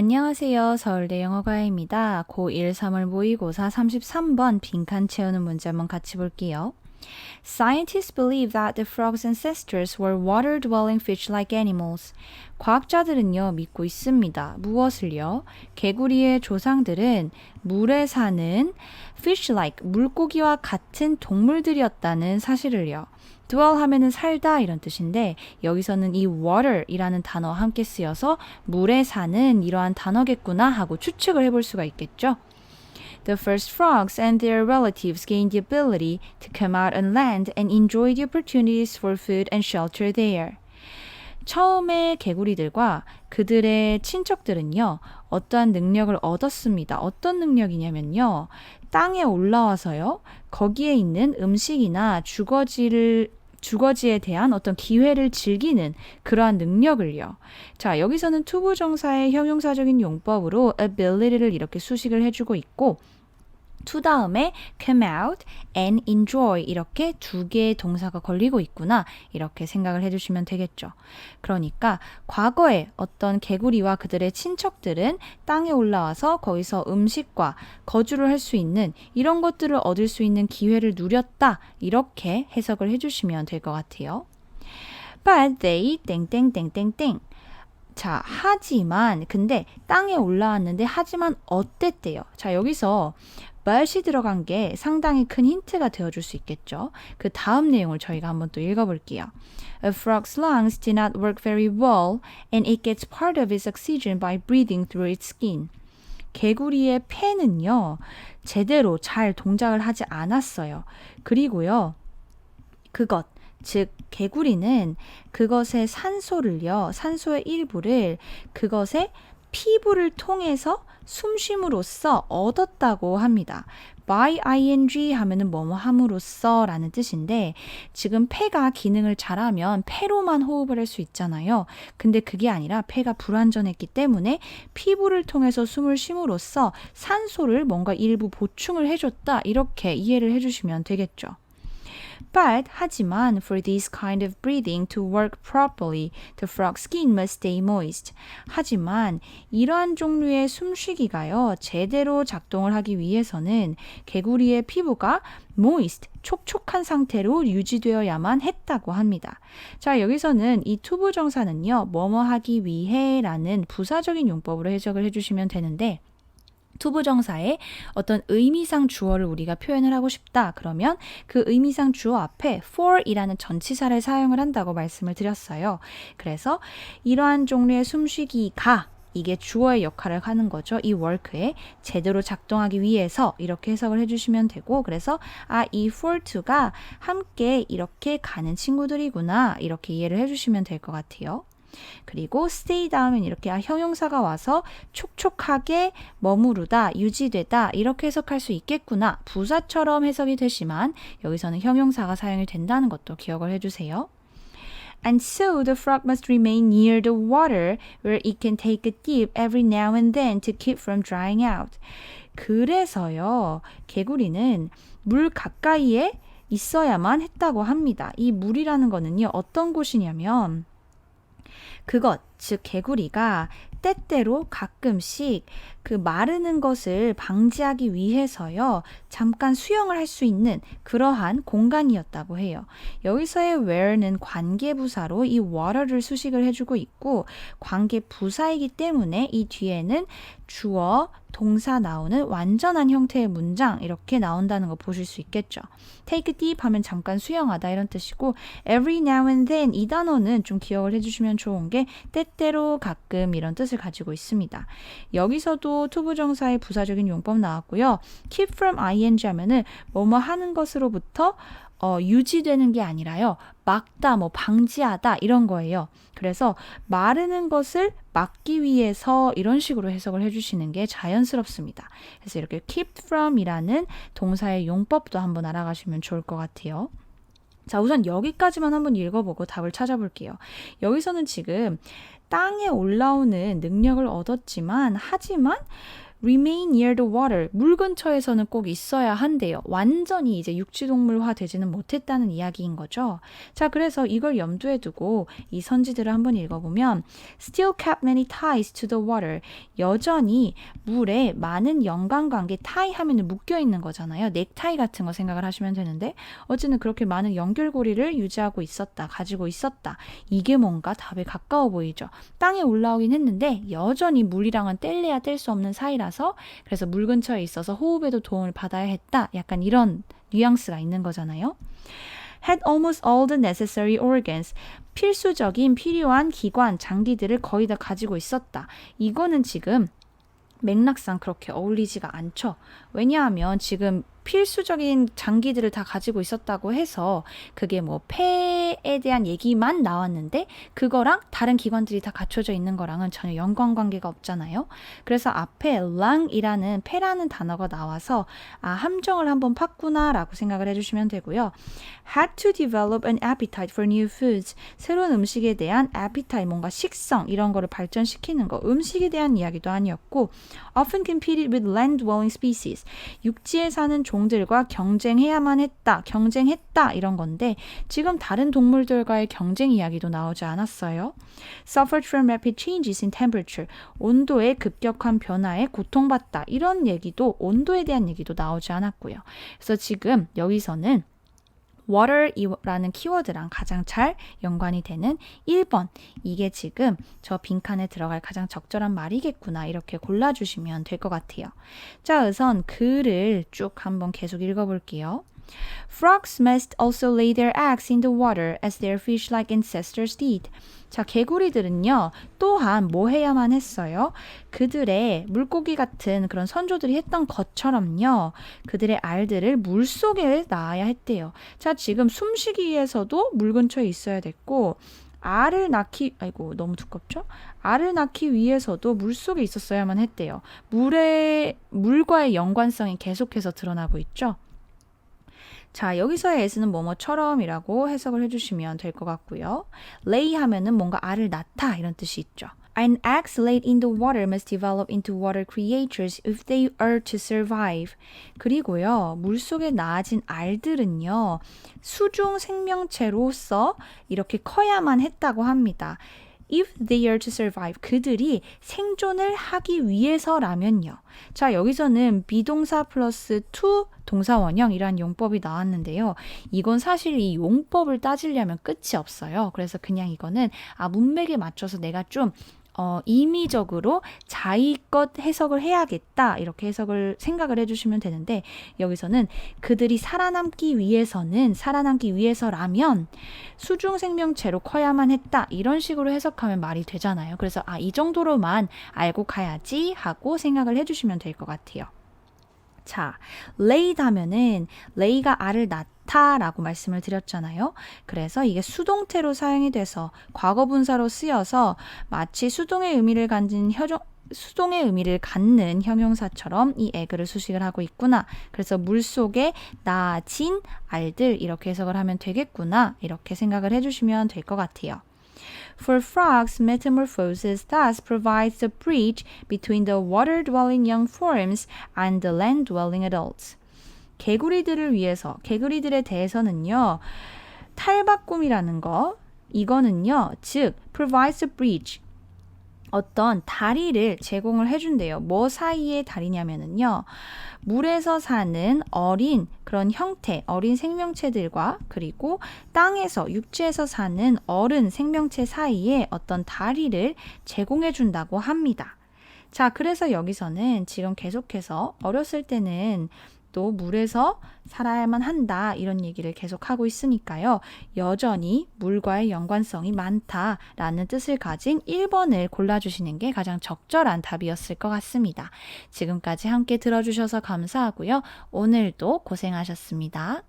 안녕하세요. 서울대 영어과외입니다. 고1 3월 모의고사 33번 빈칸 채우는 문제 한번 같이 볼게요. Scientists believe that the frog's ancestors were water-dwelling fish-like animals. 과학자들은요, 믿고 있습니다. 무엇을요? 개구리의 조상들은 물에 사는 fish-like, 물고기와 같은 동물들이었다는 사실을요. dwell 하면은 살다 이런 뜻인데 여기서는 이 water이라는 단어와 함께 쓰여서 물에 사는 이러한 단어겠구나 하고 추측을 해볼 수가 있겠죠. The first frogs and their relatives gained the ability to come out on land and enjoy the opportunities for food and shelter there. 처음에 개구리들과 그들의 친척들은요, 어떠한 능력을 얻었습니다. 어떤 능력이냐면요, 땅에 올라와서요, 거기에 있는 음식이나 주거지에 대한 어떤 기회를 즐기는 그러한 능력을요. 자, 여기서는 투부정사의 형용사적인 용법으로 ability를 이렇게 수식을 해주고 있고 to 다음에 come out and enjoy 이렇게 두 개의 동사가 걸리고 있구나 이렇게 생각을 해주시면 되겠죠. 그러니까 과거에 어떤 개구리와 그들의 친척들은 땅에 올라와서 거기서 음식과 거주를 할 수 있는 이런 것들을 얻을 수 있는 기회를 누렸다 이렇게 해석을 해주시면 될 것 같아요. But they 땡땡땡땡땡 자, 하지만 근데 땅에 올라왔는데 하지만 어땠대요? 자, 여기서 but이 들어간 게 상당히 큰 힌트가 되어줄 수 있겠죠. 그 다음 내용을 저희가 한번 또 읽어볼게요. A frog's lungs do not work very well and it gets part of its oxygen by breathing through its skin. 개구리의 폐는요, 제대로 잘 동작을 하지 않았어요. 그리고요, 즉 개구리는 그것의 산소의 일부를 그것의 피부를 통해서 숨쉼으로써 얻었다고 합니다. by ing 하면은 뭐뭐 함으로써 라는 뜻인데 지금 폐가 기능을 잘하면 폐로만 호흡을 할 수 있잖아요. 근데 그게 아니라 폐가 불완전했기 때문에 피부를 통해서 숨을 쉼으로써 산소를 뭔가 일부 보충을 해줬다 이렇게 이해를 해주시면 되겠죠. But 하지만 for this kind of breathing to work properly, the frog's skin must stay moist. 하지만 이러한 종류의 숨쉬기가요, 제대로 작동을 하기 위해서는 개구리의 피부가 moist, 촉촉한 상태로 유지되어야만 했다고 합니다. 자, 여기서는 이 투부정사는요, 뭐뭐 하기 위해 라는 부사적인 용법으로 해석을 해주시면 되는데 투부정사의 어떤 의미상 주어를 우리가 표현을 하고 싶다. 그러면 그 의미상 주어 앞에 for이라는 전치사를 사용을 한다고 말씀을 드렸어요. 그래서 이러한 종류의 숨쉬기가 이게 주어의 역할을 하는 거죠. 이 work에 제대로 작동하기 위해서 이렇게 해석을 해주시면 되고 그래서 이 for to가 함께 이렇게 가는 친구들이구나 이렇게 이해를 해주시면 될 것 같아요. 그리고 stay 다음엔 이렇게 형용사가 와서 촉촉하게 머무르다, 유지되다 이렇게 해석할 수 있겠구나. 부사처럼 해석이 되지만 여기서는 형용사가 사용이 된다는 것도 기억을 해주세요. And so the frog must remain near the water where it can take a dip every now and then to keep from drying out. 그래서요, 개구리는 물 가까이에 있어야만 했다고 합니다. 이 물이라는 거는요, 어떤 곳이냐면 즉 개구리가 때때로 가끔씩 그 마르는 것을 방지하기 위해서요. 잠깐 수영을 할 수 있는 그러한 공간이었다고 해요. 여기서의 where는 관계부사로 이 water를 수식을 해주고 있고 관계부사이기 때문에 이 뒤에는 주어, 동사 나오는 완전한 형태의 문장 이렇게 나온다는 거 보실 수 있겠죠. Take a dip 하면 잠깐 수영하다 이런 뜻이고 every now and then 이 단어는 좀 기억을 해주시면 좋은 게 때때로 가끔 이런 뜻을 가지고 있습니다. 여기서도 투부정사의 부사적인 용법 나왔고요. keep from ing 하면은 뭐뭐 하는 것으로부터 유지되는 게 아니라요. 막다, 방지하다 이런 거예요. 그래서 마르는 것을 막기 위해서 이런 식으로 해석을 해주시는 게 자연스럽습니다. 그래서 이렇게 keep from 이라는 동사의 용법도 한번 알아가시면 좋을 것 같아요. 자, 우선 여기까지만 한번 읽어보고 답을 찾아볼게요. 여기서는 지금 땅에 올라오는 능력을 얻었지만 하지만 remain near the water. 물 근처에서는 꼭 있어야 한대요. 완전히 이제 육지동물화 되지는 못했다는 이야기인 거죠. 자, 그래서 이걸 염두에 두고 이 선지들을 한번 읽어보면 still kept many ties to the water. 여전히 물에 많은 연관관계, tie 하면 묶여있는 거잖아요. 넥타이 같은 거 생각을 하시면 되는데 어쨌든 그렇게 많은 연결고리를 유지하고 있었다, 가지고 있었다. 이게 뭔가 답에 가까워 보이죠. 땅에 올라오긴 했는데 여전히 물이랑은 뗄래야 뗄 수 없는 사이라서 그래서 물 근처에 있어서 호흡에도 도움을 받아야 했다. 약간 이런 뉘앙스가 있는 거잖아요. had almost all the necessary organs. 필수적인 필요한 기관, 장기들을 거의 다 가지고 있었다. 이거는 지금 맥락상 그렇게 어울리지가 않죠. 왜냐하면 지금 필수적인 장기들을 다 가지고 있었다고 해서 그게 뭐 폐에 대한 얘기만 나왔는데 그거랑 다른 기관들이 다 갖춰져 있는 거랑은 전혀 연관관계가 없잖아요. 그래서 앞에 lung이라는 폐라는 단어가 나와서 아, 함정을 한번 팠구나 라고 생각을 해주시면 되고요. had to develop an appetite for new foods. 새로운 음식에 대한 appetite, 뭔가 식성 이런 거를 발전시키는 거. 음식에 대한 이야기도 아니었고 often competed with land-dwelling species. 육지에 사는 종들과 경쟁해야만 했다, 경쟁했다 이런 건데 지금 다른 동물들과의 경쟁 이야기도 나오지 않았어요. Suffered from rapid changes in temperature. 온도의 급격한 변화에 고통받다. 이런 얘기도 온도에 대한 얘기도 나오지 않았고요. 그래서 지금 여기서는 water이라는 키워드랑 가장 잘 연관이 되는 1번. 이게 지금 저 빈칸에 들어갈 가장 적절한 말이겠구나. 이렇게 골라주시면 될 것 같아요. 자, 우선 글을 쭉 한번 계속 읽어볼게요. Frogs must also lay their eggs in the water as their fish-like ancestors did. 자, 개구리들은요, 또한 뭐 해야만 했어요? 그들의 물고기 같은 그런 선조들이 했던 것처럼요, 그들의 알들을 물 속에 낳아야 했대요. 자, 지금 숨쉬기 위해서도 물 근처에 있어야 됐고, 알을 낳기, 아이고, 너무 두껍죠? 알을 낳기 위해서도 물 속에 있었어야만 했대요. 물과의 연관성이 계속해서 드러나고 있죠? 자, 여기서의 as는 뭐뭐처럼이라고 해석을 해주시면 될 것 같고요. lay 하면은 뭔가 알을 낳다 이런 뜻이 있죠. An egg laid in the water must develop into water creatures if they are to survive. 그리고요, 물속에 낳아진 알들은요, 수중 생명체로서 이렇게 커야만 했다고 합니다. If they are to survive. 그들이 생존을 하기 위해서라면요. 자, 여기서는 비동사 플러스 to 동사 원형이란 용법이 나왔는데요. 이건 사실 이 용법을 따지려면 끝이 없어요. 그래서 그냥 이거는 문맥에 맞춰서 내가 좀 임의적으로 자의껏 해석을 해야겠다 이렇게 생각을 해주시면 되는데 여기서는 그들이 살아남기 위해서라면 수중 생명체로 커야만 했다 이런 식으로 해석하면 말이 되잖아요. 그래서 이 정도로만 알고 가야지 하고 생각을 해주시면 될 것 같아요. 자, laid 하면은 lay가 알을 낳다라고 말씀을 드렸잖아요. 그래서 이게 수동태로 사용이 돼서 과거분사로 쓰여서 마치 수동의 의미를 갖는 형용사처럼 이 egg를 수식을 하고 있구나. 그래서 물속에 낳아진 알들 이렇게 해석을 하면 되겠구나. 이렇게 생각을 해주시면 될 것 같아요. For frogs, metamorphosis thus provides the bridge between the water-dwelling young forms and the land-dwelling adults. 개구리들에 대해서는요, 탈바꿈이라는 거, 이거는요, 즉, provides a bridge, 어떤 다리를 제공을 해준대요. 뭐 사이의 다리냐면은요, 물에서 사는 어린 그런 형태, 어린 생명체들과 그리고 땅에서, 육지에서 사는 어른 생명체 사이에 어떤 다리를 제공해 준다고 합니다. 자, 그래서 여기서는 지금 계속해서 어렸을 때는 또 물에서 살아야만 한다 이런 얘기를 계속하고 있으니까요. 여전히 물과의 연관성이 많다라는 뜻을 가진 1번을 골라주시는 게 가장 적절한 답이었을 것 같습니다. 지금까지 함께 들어주셔서 감사하고요. 오늘도 고생하셨습니다.